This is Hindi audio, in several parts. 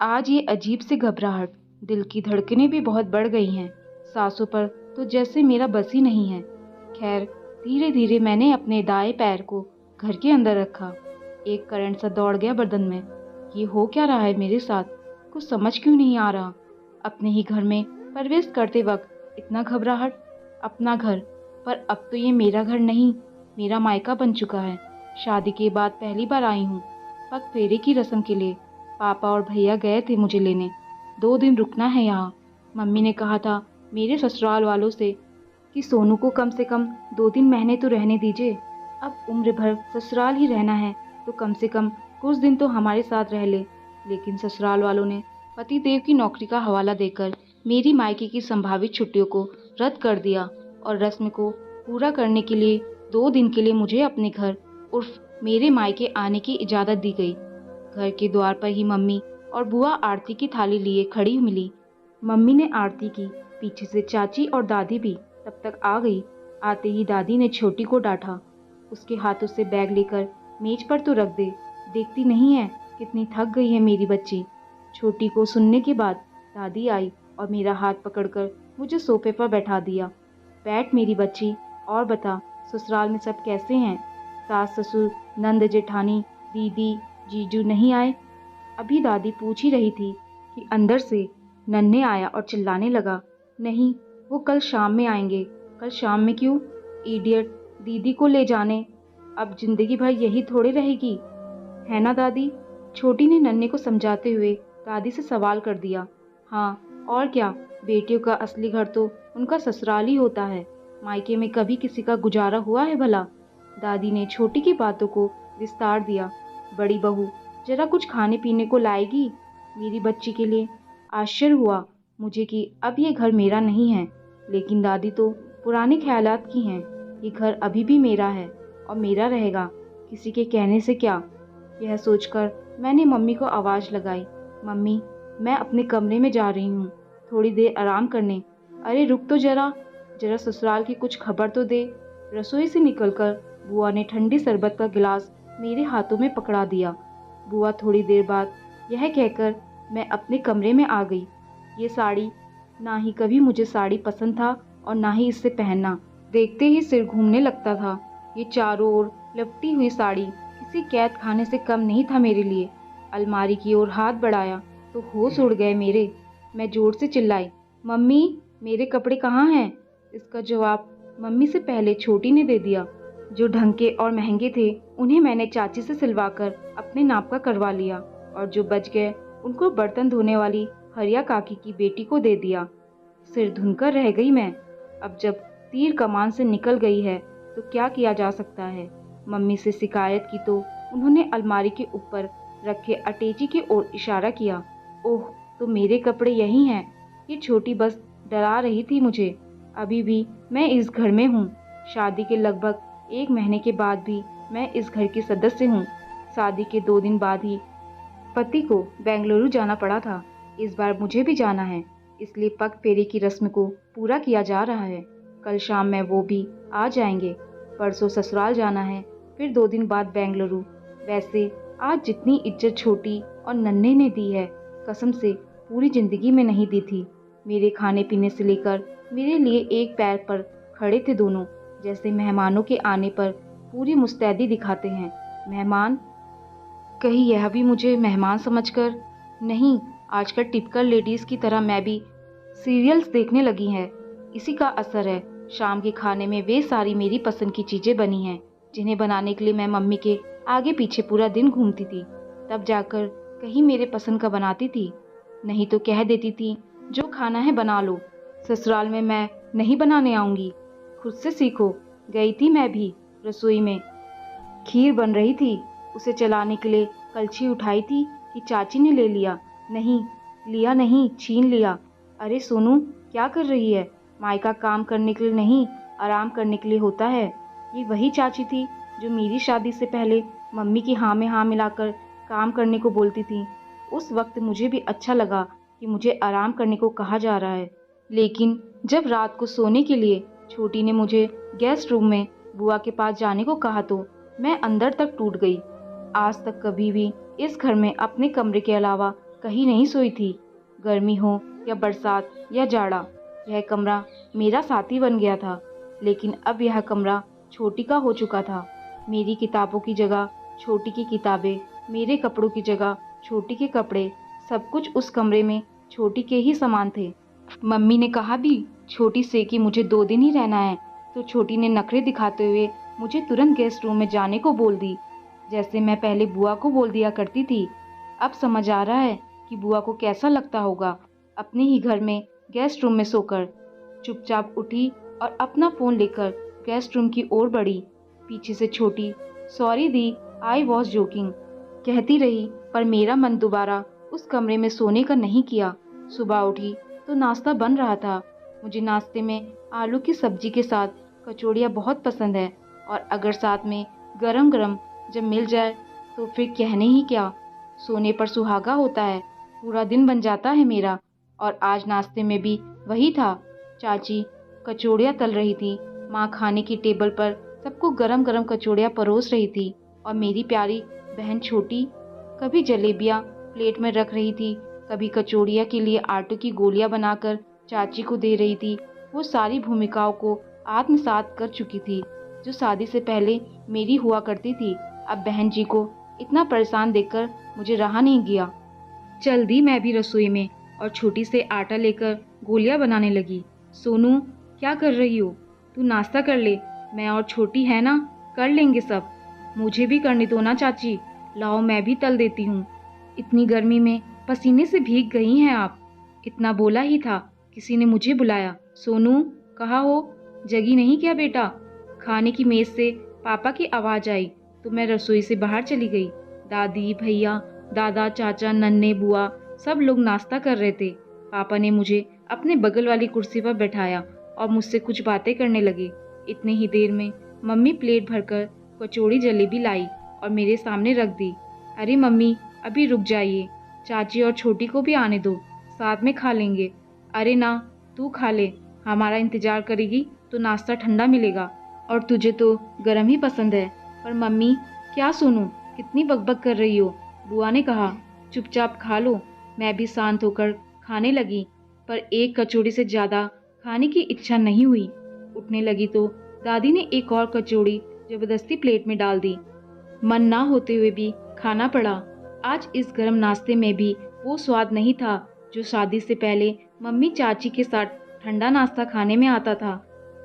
आज ये अजीब सी घबराहट, दिल की धड़कनें भी बहुत बढ़ गई हैं। सांसों पर तो जैसे मेरा बस ही नहीं है। खैर, धीरे धीरे मैंने अपने दाएं पैर को घर के अंदर रखा। एक करंट सा दौड़ गया बदन में। ये हो क्या रहा है मेरे साथ? कुछ समझ क्यों नहीं आ रहा। अपने ही घर में प्रवेश करते वक्त इतना घबराहट। अपना घर, पर अब तो ये मेरा घर नहीं, मेरा मायका बन चुका है। शादी के बाद पहली बार आई हूँ पग फेरे की रस्म के लिए। पापा और भैया गए थे मुझे लेने। 2 दिन रुकना है यहाँ। मम्मी ने कहा था मेरे ससुराल वालों से कि सोनू को कम से कम 2-3 महीने तो रहने दीजिए। अब उम्र भर ससुराल ही रहना है तो कम से कम कुछ दिन तो हमारे साथ रह ले। लेकिन ससुराल वालों ने पति देव की नौकरी का हवाला देकर मेरी मायके की संभावित छुट्टियों को रद्द कर दिया और रस्म को पूरा करने के लिए 2 दिन के लिए मुझे अपने घर उर्फ मेरे मायके आने की इजाज़त दी गई। घर के द्वार पर ही मम्मी और बुआ आरती की थाली लिए खड़ी मिली। मम्मी ने आरती की, पीछे से चाची और दादी भी तब तक आ गई। आते ही दादी ने छोटी को डांटा, उसके हाथों से बैग लेकर मेज पर तो रख दे, देखती नहीं है कितनी थक गई है मेरी बच्ची। छोटी को सुनने के बाद दादी आई और मेरा हाथ पकड़कर मुझे सोफे पर बैठा दिया। बैठ मेरी बच्ची, और बता ससुराल में सब कैसे हैं? सास ससुर, नंद जेठानी, दीदी, जीजू नहीं आए? अभी दादी पूछ ही रही थी कि अंदर से नन्हे आया और चिल्लाने लगा, नहीं, वो कल शाम में आएंगे। कल शाम में क्यों? इडियट, दीदी को ले जाने। अब जिंदगी भर यही थोड़े रहेगी, है ना दादी? छोटी ने नन्हे को समझाते हुए दादी से सवाल कर दिया। हाँ और क्या, बेटियों का असली घर तो उनका ससुराल ही होता है। मायके में कभी किसी का गुजारा हुआ है भला? दादी ने छोटी की बातों को विस्तार दिया। बड़ी बहू, जरा कुछ खाने पीने को लाएगी मेरी बच्ची के लिए? आश्चर्य हुआ मुझे कि अब ये घर मेरा नहीं है। लेकिन दादी तो पुराने ख्यालात की हैं। ये घर अभी भी मेरा है और मेरा रहेगा, किसी के कहने से क्या। यह सोचकर मैंने मम्मी को आवाज़ लगाई, मम्मी, मैं अपने कमरे में जा रही हूँ, थोड़ी देर आराम करने। अरे रुक तो जरा, जरा ससुराल की कुछ खबर तो दे। रसोई से निकलकर बुआ ने ठंडी शरबत का गिलास मेरे हाथों में पकड़ा दिया। बुआ थोड़ी देर बाद यह कहकर मैं अपने कमरे में आ गई। ये साड़ी, ना ही कभी मुझे साड़ी पसंद था और ना ही इससे पहनना। देखते ही सिर घूमने लगता था। ये चारों ओर लपटी हुई साड़ी किसी कैद खाने से कम नहीं था मेरे लिए। अलमारी की ओर हाथ बढ़ाया तो होश उड़ गए मेरे। मैं जोर से चिल्लाई, मम्मी, मेरे कपड़े कहाँ हैं? इसका जवाब मम्मी से पहले छोटी ने दे दिया। जो ढंग के और महंगे थे उन्हें मैंने चाची से सिलवाकर अपने नाप का करवा लिया और जो बच गए उनको बर्तन धोने वाली हरिया काकी की बेटी को दे दिया। सिर धुनकर रह गई मैं। अब जब तीर कमान से निकल गई है तो क्या किया जा सकता है। मम्मी से शिकायत की तो उन्होंने अलमारी के ऊपर रखे अटैची की ओर इशारा किया। ओह, तो मेरे कपड़े यही हैं। ये छोटी बस डरा रही थी मुझे। अभी भी मैं इस घर में हूँ। शादी के लगभग 1 महीने के बाद भी मैं इस घर की सदस्य हूँ। शादी के 2 दिन बाद ही पति को बेंगलुरु जाना पड़ा था। इस बार मुझे भी जाना है, इसलिए पग फेरे की रस्म को पूरा किया जा रहा है। कल शाम में वो भी आ जाएंगे। परसों ससुराल जाना है, फिर 2 दिन बाद बेंगलुरु। वैसे आज जितनी इज्जत छोटी और नन्हे ने दी है, कसम से पूरी जिंदगी में नहीं दी थी। मेरे खाने पीने से लेकर मेरे लिए एक पैर पर खड़े थे दोनों, जैसे मेहमानों के आने पर पूरी मुस्तैदी दिखाते हैं। मेहमान, कहीं यह भी मुझे मेहमान समझकर? नहीं, आजकल टिपिकल लेडीज़ की तरह मैं भी सीरियल्स देखने लगी है। इसी का असर है। शाम के खाने में वे सारी मेरी पसंद की चीज़ें बनी हैं, जिन्हें बनाने के लिए मैं मम्मी के आगे पीछे पूरा दिन घूमती थी। तब जाकर कहीं मेरे पसंद का बनाती थी, नहीं तो कह देती थी जो खाना है बना लो। ससुराल में मैं नहीं बनाने आऊँगी, खुद से सीखो। गई थी मैं भी रसोई में। खीर बन रही थी, उसे चलाने के लिए कलछी उठाई थी कि चाची ने ले लिया। नहीं, लिया नहीं, छीन लिया। अरे सोनू, क्या कर रही है? मायका काम करने के लिए नहीं, आराम करने के लिए होता है। ये वही चाची थी जो मेरी शादी से पहले मम्मी की हाँ में हाँ मिलाकर काम करने को बोलती थी। उस वक्त मुझे भी अच्छा लगा कि मुझे आराम करने को कहा जा रहा है। लेकिन जब रात को सोने के लिए छोटी ने मुझे गेस्ट रूम में बुआ के पास जाने को कहा तो मैं अंदर तक टूट गई। आज तक कभी भी इस घर में अपने कमरे के अलावा कहीं नहीं सोई थी। गर्मी हो या बरसात या जाड़ा, यह कमरा मेरा साथी बन गया था। लेकिन अब यह कमरा छोटी का हो चुका था। मेरी किताबों की जगह छोटी की किताबें, मेरे कपड़ों की जगह छोटी के कपड़े, सब कुछ उस कमरे में छोटी के ही समान थे। मम्मी ने कहा भी छोटी से कि मुझे 2 दिन ही रहना है, तो छोटी ने नखरे दिखाते हुए मुझे तुरंत गेस्ट रूम में जाने को बोल दी, जैसे मैं पहले बुआ को बोल दिया करती थी। अब समझ आ रहा है कि बुआ को कैसा लगता होगा अपने ही घर में गेस्ट रूम में सोकर। चुपचाप उठी और अपना फ़ोन लेकर गेस्ट रूम की ओर बढ़ी। पीछे से छोटी sorry the, I was joking कहती रही, पर मेरा मन दोबारा उस कमरे में सोने का नहीं किया। सुबह उठी तो नाश्ता बन रहा था। मुझे नाश्ते में आलू की सब्जी के साथ कचौड़ियाँ बहुत पसंद है, और अगर साथ में गरम गरम जब मिल जाए तो फिर कहने ही क्या, सोने पर सुहागा होता है। पूरा दिन बन जाता है मेरा। और आज नाश्ते में भी वही था। चाची कचौड़ियाँ तल रही थी। माँ खाने की टेबल पर सबको गरम गरम कचौड़ियाँ परोस रही थी, और मेरी प्यारी बहन छोटी कभी जलेबियाँ प्लेट में रख रही थी, कभी कचौड़ियाँ के लिए आटे की गोलियाँ बनाकर चाची को दे रही थी। वो सारी भूमिकाओं को आत्मसात कर चुकी थी जो शादी से पहले मेरी हुआ करती थी। अब बहन जी को इतना परेशान देखकर मुझे रहा नहीं गया। चल दी मैं भी रसोई में और छोटी से आटा लेकर गोलियां बनाने लगी। सोनू, क्या कर रही हो? तू नाश्ता कर ले, मैं और छोटी है ना, कर लेंगे सब। मुझे भी करने दो ना चाची, लाओ मैं भी तल देती हूँ। इतनी गर्मी में पसीने से भीग गई हैं आप। इतना बोला ही था, किसी ने मुझे बुलाया। सोनू, कहाँ हो? जगी नहीं क्या बेटा? खाने की मेज से पापा की आवाज़ आई तो मैं रसोई से बाहर चली गई। दादी, भैया, दादा, चाचा, नन्हे, बुआ सब लोग नाश्ता कर रहे थे। पापा ने मुझे अपने बगल वाली कुर्सी पर बैठाया और मुझसे कुछ बातें करने लगे। इतने ही देर में मम्मी प्लेट भरकर कचौड़ी जलेबी लाई और मेरे सामने रख दी। अरे मम्मी, अभी रुक जाइए, चाची और छोटी को भी आने दो, साथ में खा लेंगे। अरे ना, तू खा ले, हमारा इंतजार करेगी तो नाश्ता ठंडा मिलेगा, और तुझे तो गर्म ही पसंद है। पर मम्मी, क्या सुनूं, कितनी बकबक कर रही हो? बुआ ने कहा, चुपचाप खा लो। मैं भी शांत होकर खाने लगी, पर एक कचौड़ी से ज़्यादा खाने की इच्छा नहीं हुई। उठने लगी तो दादी ने एक और कचौड़ी जबरदस्ती प्लेट में डाल दी। मन ना होते हुए भी खाना पड़ा। आज इस गर्म नाश्ते में भी वो स्वाद नहीं था जो शादी से पहले मम्मी चाची के साथ ठंडा नाश्ता खाने में आता था।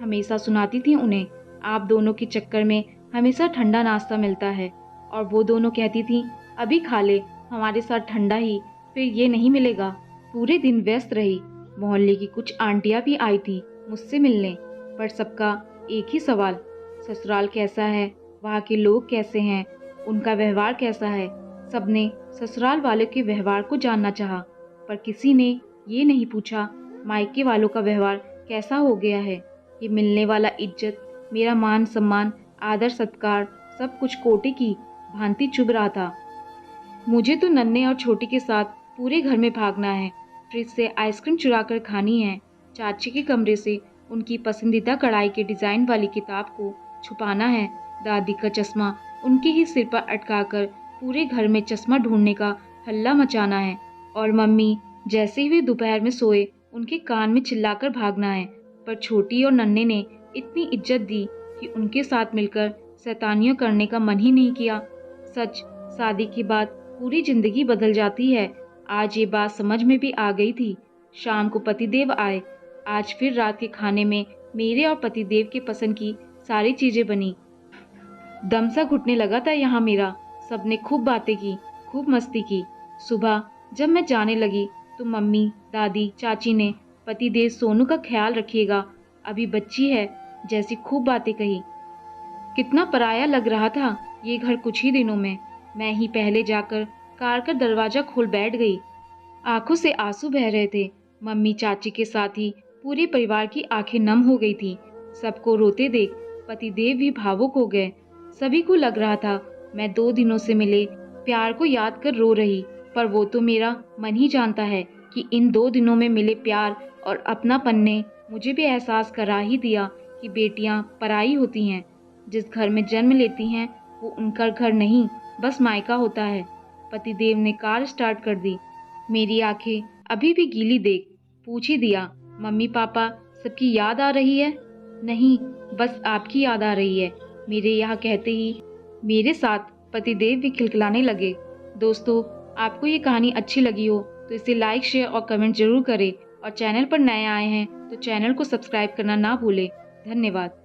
हमेशा सुनाती थी उन्हें, आप दोनों के चक्कर में हमेशा ठंडा नाश्ता मिलता है, और वो दोनों कहती थी, अभी खा ले हमारे साथ ठंडा ही, फिर ये नहीं मिलेगा। पूरे दिन व्यस्त रही। मोहल्ले की कुछ आंटियां भी आई थी मुझसे मिलने, पर सबका एक ही सवाल, ससुराल कैसा है, वहाँ के लोग कैसे हैं, उनका व्यवहार कैसा है। सबने ससुराल वालों के व्यवहार को जानना चाहा, पर किसी ने ये नहीं पूछा मायके वालों का व्यवहार कैसा हो गया है। ये मिलने वाला इज्जत, मेरा मान सम्मान, आदर सत्कार, सब कुछ कोटे की भांति चुभ रहा था। मुझे तो नन्हे और छोटी के साथ पूरे घर में भागना है, फ्रिज से आइसक्रीम चुरा कर खानी है, चाची के कमरे से उनकी पसंदीदा कढ़ाई के डिज़ाइन वाली किताब को छुपाना है, दादी का चश्मा उनके ही सिर पर अटकाकर पूरे घर में चश्मा ढूंढने का हल्ला मचाना है, और मम्मी जैसे ही वे दोपहर में सोए उनके कान में चिल्लाकर भागना है। पर छोटी और नन्हे ने इतनी इज्जत दी कि उनके साथ मिलकर शैतानियाँ करने का मन ही नहीं किया। सच, शादी के बाद पूरी जिंदगी बदल जाती है। आज ये बात समझ में भी आ गई थी। शाम को पतिदेव आए। आज फिर रात के खाने में मेरे और पतिदेव के पसंद की सारी चीजें बनी। दम सा घुटने लगा था यहाँ मेरा। सबने खूब बातें की, खूब मस्ती की। सुबह जब मैं जाने लगी तो मम्मी, दादी, चाची ने पतिदेव सोनू का ख्याल रखिएगा, अभी बच्ची है, जैसी खूब बातें कही। कितना पराया लग रहा था ये घर कुछ ही दिनों में। मैं ही पहले जाकर कार का दरवाजा खोल बैठ गई। आंखों से आंसू बह रहे थे। मम्मी, चाची के साथ ही पूरे परिवार की आंखें नम हो गई थी। सबको रोते देख पतिदेव भी भावुक हो गए। सभी को लग रहा था मैं 2 दिनों से मिले प्यार को याद कर रो रही, पर वो तो मेरा मन ही जानता है कि इन 2 दिनों में मिले प्यार और अपनापन ने मुझे भी एहसास करा ही दिया कि बेटियां पराई होती हैं। जिस घर में जन्म लेती हैं वो उनका घर नहीं, बस मायका होता है। पतिदेव ने कार स्टार्ट कर दी। मेरी आंखें अभी भी गीली देख पूछ ही दिया, मम्मी पापा सबकी याद आ रही है? नहीं, बस आपकी याद आ रही है। मेरे यहाँ कहते ही मेरे साथ पतिदेव भी खिलखिलाने लगे। दोस्तों, आपको ये कहानी अच्छी लगी हो तो इसे लाइक, शेयर और कमेंट जरूर करें और चैनल पर नए आए हैं तो चैनल को सब्सक्राइब करना ना भूलें। धन्यवाद।